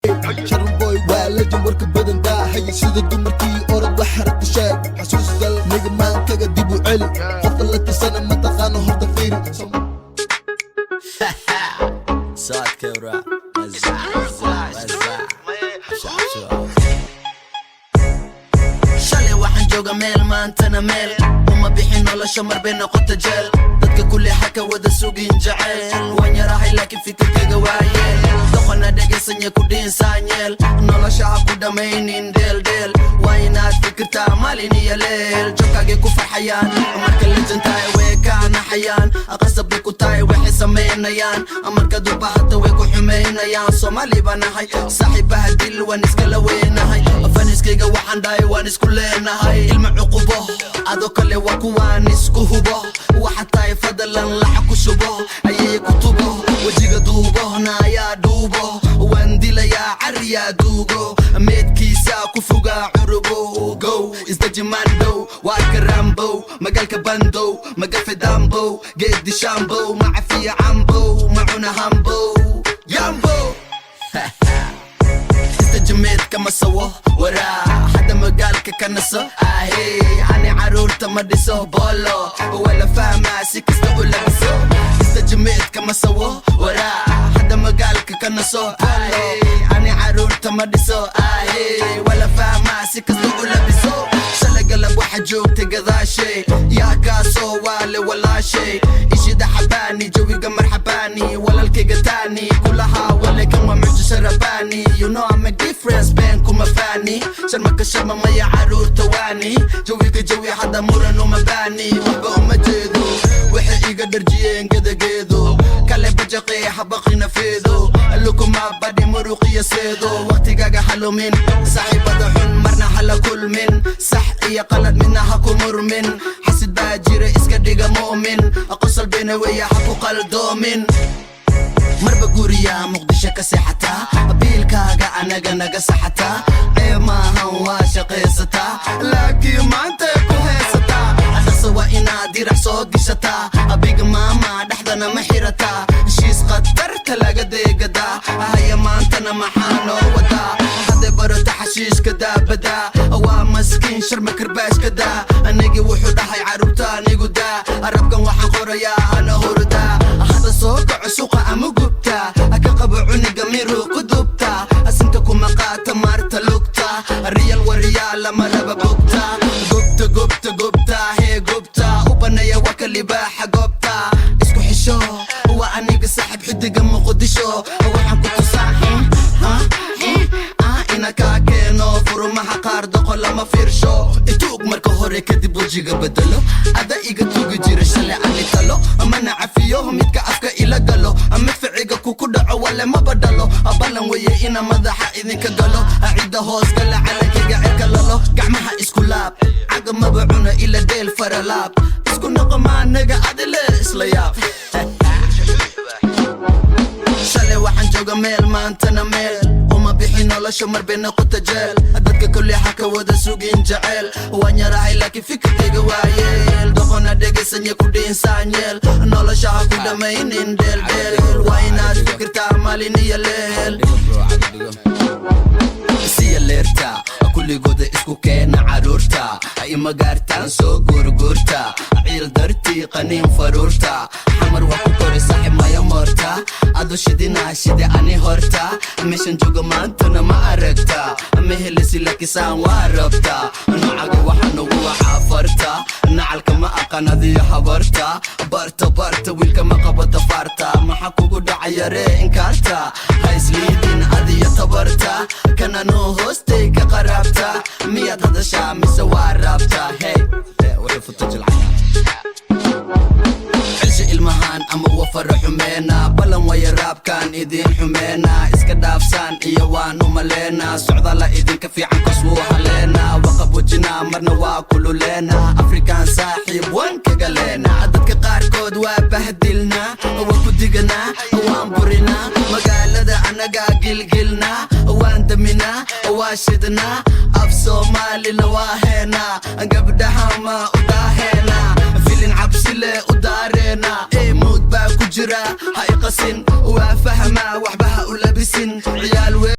شرم بوي والجن ورك بدن دا هي سيده دمركي اورد وحرت شاق حسوس دل نجمان كغا ديبو علي قفلت سنه ما تقانو هرت فيري ساعد كورا شالي waxaan jooga meel maantana meel uma bixin nolosha mar bay noqota jeel dadka kulli xaka wada sugin jacayl waan yarahay laakiin fikirkayga waayeel doqona dhegaysanaya ku dhiinsaanyeel nolosha ha ku dhammaynin deeldeel waa inaad fikirtaa maalin iyo leel joogkaagay ku farxayaan marka lijantahay way kaa naxayaan qasab bay ku tahay waxay samaynayaan marka dubahata way ku xumaynayaan Soomaali baan nahay saaxiibaha dil waan iskala weynahay faniskayga waxaan dhahay waan isku leenahay ilma cuqubo adoo kale waa kuwaan isku hubo waxa tahay fadlan laxa ku shubo ayay ku tubo wajiga duubo naayaa duubo waan dilayaa cariyaa duugo meedkiisa ku fogaa curubo go isdaji mando waa karambo magaalka bando magafe dambo geedi shambo macafiya cambo macuna hambo yambo جميت كما سوا ورا حدا مقالك كنسو اهي عني عرورتا ما ديسو بولو ولا فاهمة سيكستو ولا بسو استجميت كما سوا ورا حدا مقالك كنسو اهي عني عرورتا ما ديسو اهي ولا فاهمة سيكستو ولا بسو شلا قلب واحد جوك تقضى شي يا كاسو والي ولا شي اشي دا حباني جوي قمر حباني ولا الكيقة تاني كلها ولا كلمة معجو شرباني You know I make difference بينكم مفاني شرمك الشرمة ما يعرور تواني جويك جوي حدا مرن ومباني وحبا ومجيدو وحي يقدر جيين قدا قيدو كالي بجاقي حباقي نفيدو لكم ما بدي مروقي يسيدو وقتي قاقا حلو من صاحب دحون مرنا حلا كل من صح إيا قلد منها كمر من حسد باجيري اسكا ديقا مؤمن أقص البينوية حقو قلدو من مربا قوريا مقدشة كسيحتا بيلكاقا عناقا ناقا سحتا ما هوا شقيستا لكن ما انت كوهيستا أنا سوا إنادي رح سوقشتا أبيق ماما دحدنا محيرتا شيس قدرت لاقا ديقدا هيا ما انتنا محانو ودا هذا برد حشيش كدا بدا أوا مسكين شرم كرباش كدا نيجي وحودا هاي عروبتا نيقودا أربقا وحان قوريا أنا هوردا هذا سوق عسوقا أمقبتا أكا قبعوني قميرو قدوبتا أسنتكو مقاتا مارتا لوكتا الريال والريال لما ربا بوكتا قبتا هي قبتا وبنايا وكالي باحا قبتا اسكو حشو وانيق ساحب حدي قم قدشو وحان كنتو صاحي إنا كاكينو فرو مها قاردو قولا ما فيرشو إتوق مركو هوري كدب وجيغا بدلو أدا إيغا توغي جيرا شالي عني تلو أما نعفيوهم يتكا أفكا إلا قلو أما فعيغا كوكو دعو ولا ما بدلو أبالا ويا إنا مدحا إذن كقلو أعيدا هوس قلا على كيغا عيكا لالو قعمها إسكو لاب عقا مبعونا إلا ديل فرلاب إسكو نقما نقا عدل إسلياب شالي waxaan jooga meel maantana meel uma bixin nolosha mar bay noqota jeel dadka kulli xaka wada sugin jacayl waan yarahay laakiin fikirkayga waayeel doqona dhegaysanaya ku dhiinsaanyeel nolosha ha ku dhammaynin deeldeel waa inaad fikirtaa maalin iyo leel siya leerta kulligooda isku keena caruurta ima gaartaan soo guurguurta ciil dartii qaniin faruurta xamar waa ku kori saaxib maya moorta ado shidinaa shide ani horta meeshan jooga maantana ma aragta ma helisi lakisaan waa rabta nocaga waxaa nagu waxaa farta nacalka ma aqaan adiyo habarta barta wiilka ma qabata faarta maxaa kugu dhacayaree inkaarta ha isliidin adiyo tabarta kananoo hoostay ka qaraabta miyaad hadashaa mise waa raabta hey wuxuu futa jilcana ilmahan ama wafara xumeena balan waya raabkan idin xumeena iska dhaafsaan iyo waan umaleena socdaala idinka fiican kaswuu haleena waqab wajina marna waa kululeena afrikaan saaxiib waan kaga leena dadka qaarkood waa bahdilna waa ku diganaa waan burinaa magaalada anagaa gilgilna waan daminaa waa shidnaa af soomaalina waa heenaa gabdhaha ma u daaheena filin cabsile u daareena mood baa ku jira ha iqasin waa fahmaa waxba ha u labisin ciyaal